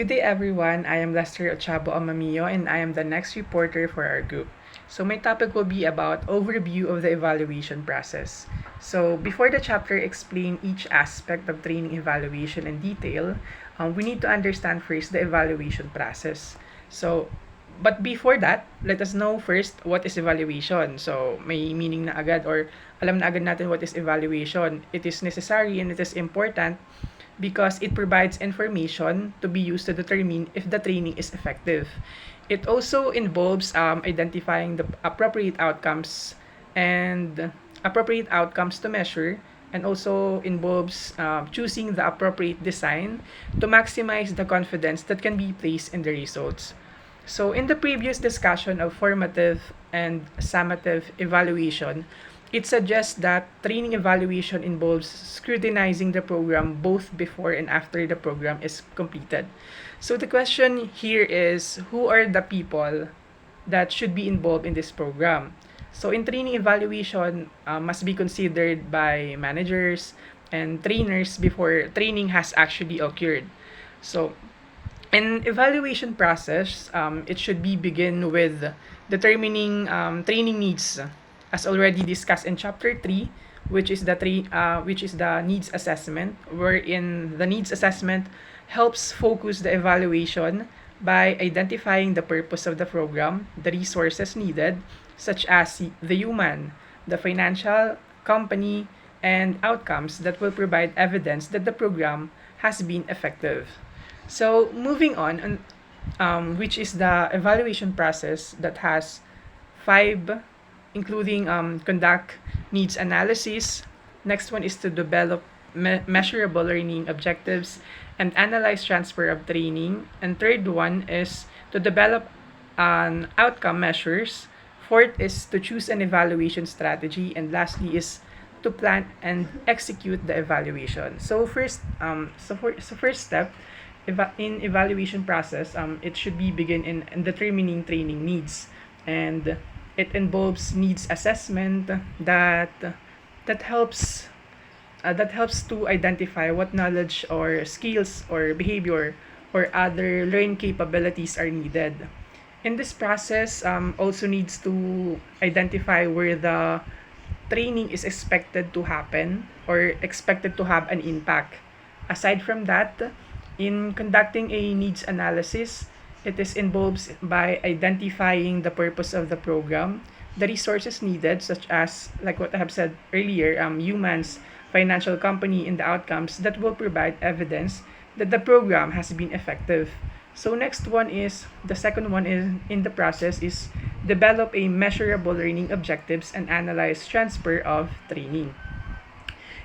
Good day, everyone. I am Lester Ochabo Amamio, and I am the next reporter for our group. So, my topic will be about overview of the evaluation process. So, before the chapter explain each aspect of training evaluation in detail, we need to understand first the evaluation process. So, but before that, let us know first what is evaluation. So, may meaning na agad or alam na agad natin what is evaluation. It is necessary and it is important because it provides information to be used to determine if the training is effective. It also involves identifying the appropriate outcomes to measure, and also involves choosing the appropriate design to maximize the confidence that can be placed in the results. So, in the previous discussion of formative and summative evaluation, it suggests that training evaluation involves scrutinizing the program both before and after the program is completed. So, the question here is, who are the people that should be involved in this program? So, in training evaluation, must be considered by managers and trainers before training has actually occurred. So, in evaluation process, it should be begin with determining training needs, as already discussed in chapter 3, which is the needs assessment, wherein the needs assessment helps focus the evaluation by identifying the purpose of the program, the resources needed, such as the human, the financial, company, and outcomes that will provide evidence that the program has been effective. So moving on, which is the evaluation process that has five, including conduct needs analysis. Next one is to develop measurable learning objectives and analyze transfer of training. And third one is to develop an outcome measures. Fourth is to choose an evaluation strategy, and lastly is to plan and execute the evaluation. So first step, in evaluation process, it should be begin in determining training needs, and it involves needs assessment that helps that helps to identify what knowledge or skills or behavior or other learning capabilities are needed. In this process, also needs to identify where the training is expected to happen or expected to have an impact. Aside from that, in conducting a needs analysis, it is involves by identifying the purpose of the program, the resources needed, such as, like what I have said earlier, humans, financial company, and the outcomes that will provide evidence that the program has been effective. So next one is the second one is in the process is develop a measurable learning objectives and analyze transfer of training.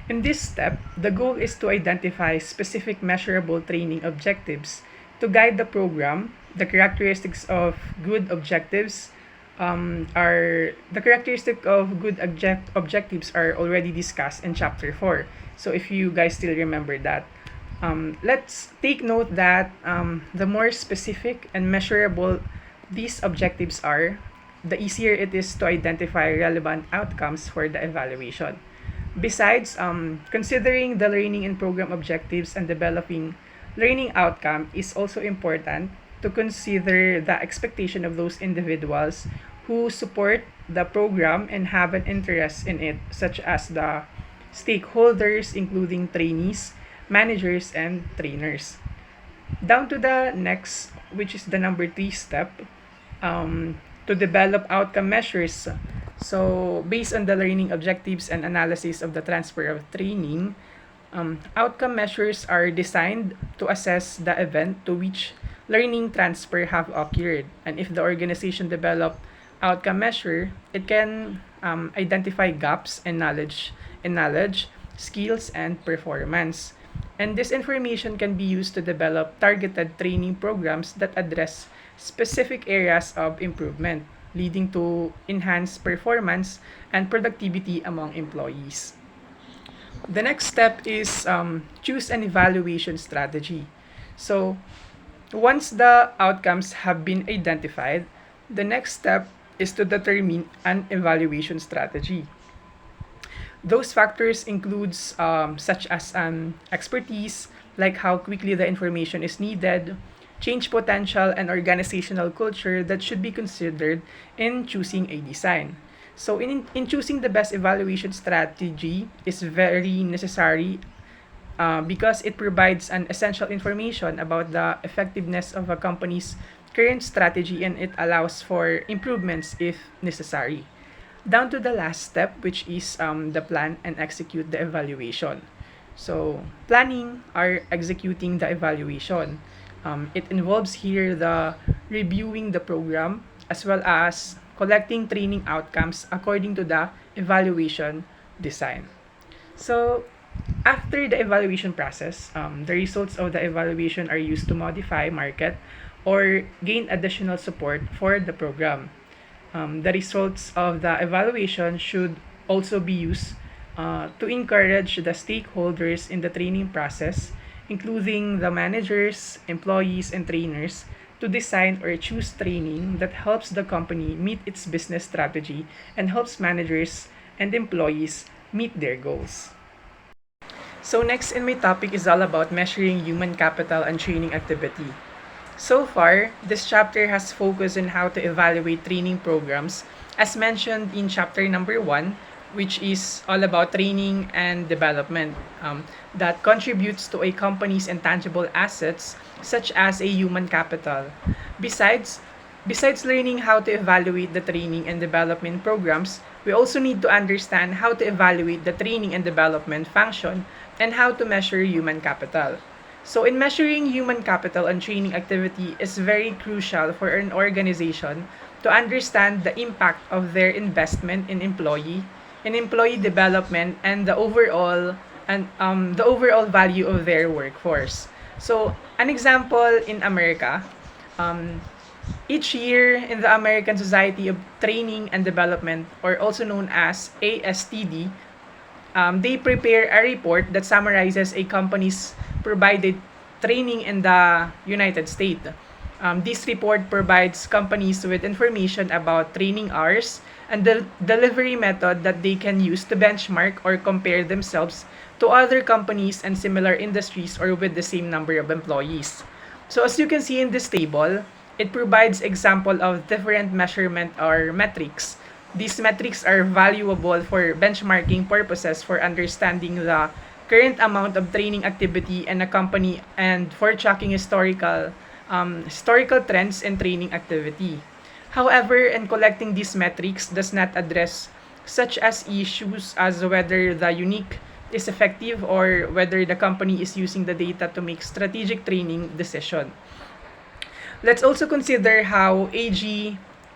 In this step, the goal is to identify specific measurable training objectives to guide the program. The characteristics of good objectives are the characteristic of good objectives are already discussed in chapter 4. So if you guys still remember that, let's take note that the more specific and measurable these objectives are, the easier it is to identify relevant outcomes for the evaluation. Besides, considering the learning and program objectives and developing learning outcome is also important to consider the expectation of those individuals who support the program and have an interest in it, such as the stakeholders, including trainees, managers, and trainers. Down to the next, which is the number 3 step, to develop outcome measures. So, based on the learning objectives and analysis of the transfer of training, outcome measures are designed to assess the event to which learning transfer have occurred. And if the organization develop outcome measure, it can identify gaps in knowledge, skills, and performance. And this information can be used to develop targeted training programs that address specific areas of improvement, leading to enhanced performance and productivity among employees. The next step is choose an evaluation strategy. So, once the outcomes have been identified, the next step is to determine an evaluation strategy. Those factors includes such as expertise, like how quickly the information is needed, change potential, and organizational culture that should be considered in choosing a design. So, in choosing the best evaluation strategy is very necessary because it provides an essential information about the effectiveness of a company's current strategy, and it allows for improvements if necessary. Down to the last step, which is the plan and execute the evaluation. So, planning or executing the evaluation. It involves here the reviewing the program as well as collecting training outcomes according to the evaluation design. So, after the evaluation process, the results of the evaluation are used to modify, market, or gain additional support for the program. The results of the evaluation should also be used to encourage the stakeholders in the training process, including the managers, employees, and trainers, to design or choose training that helps the company meet its business strategy and helps managers and employees meet their goals. So next in my topic is all about measuring human capital and training activity. So far, this chapter has focused on how to evaluate training programs as mentioned in chapter number 1, which is all about training and development that contributes to a company's intangible assets such as a human capital. Besides, Besides learning how to evaluate the training and development programs, we also need to understand how to evaluate the training and development function and how to measure human capital. So in measuring human capital and training activity is very crucial for an organization to understand the impact of their investment in employee development, and the overall value of their workforce. So an example in America, um, each year in the American Society of Training and Development, or also known as ASTD, they prepare a report that summarizes a company's provided training in the United States. This report provides companies with information about training hours and the delivery method that they can use to benchmark or compare themselves to other companies and similar industries or with the same number of employees. So as you can see in this table, it provides example of different measurement or metrics. These metrics are valuable for benchmarking purposes, for understanding the current amount of training activity in a company, and for tracking historical trends in training activity. However, in collecting these metrics does not address such as issues as whether the unique is effective or whether the company is using the data to make strategic training decision. Let's also consider how AG,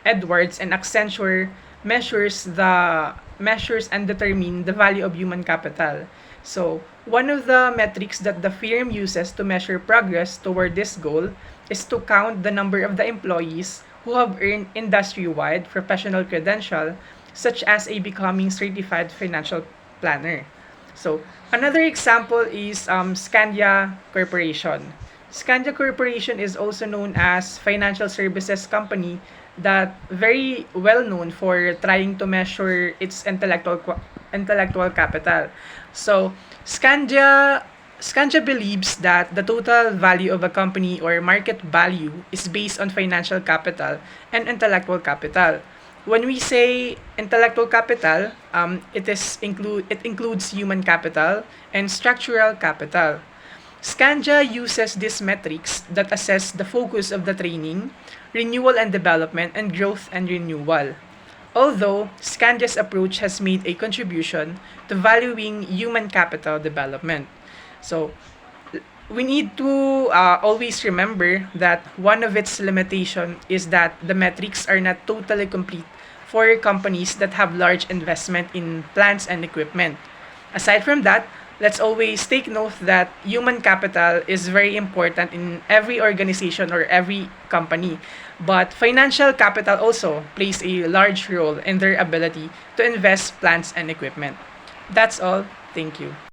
Edwards, and Accenture measures and determine the value of human capital. So, one of the metrics that the firm uses to measure progress toward this goal is to count the number of the employees who have earned industry-wide professional credential, such as a becoming certified financial planner. So, another example is Scandia Corporation. Scandia Corporation is also known as financial services company that very well known for trying to measure its intellectual capital. So, Scandia believes that the total value of a company or market value is based on financial capital and intellectual capital. When we say intellectual capital, it includes human capital and structural capital. Scandia uses these metrics that assess the focus of the training, renewal and development, and growth and renewal. Although Scandia's approach has made a contribution to valuing human capital development. So, we need to always remember that one of its limitation is that the metrics are not totally complete for companies that have large investment in plants and equipment. Aside from that, let's always take note that human capital is very important in every organization or every company. But financial capital also plays a large role in their ability to invest plants and equipment. That's all. Thank you.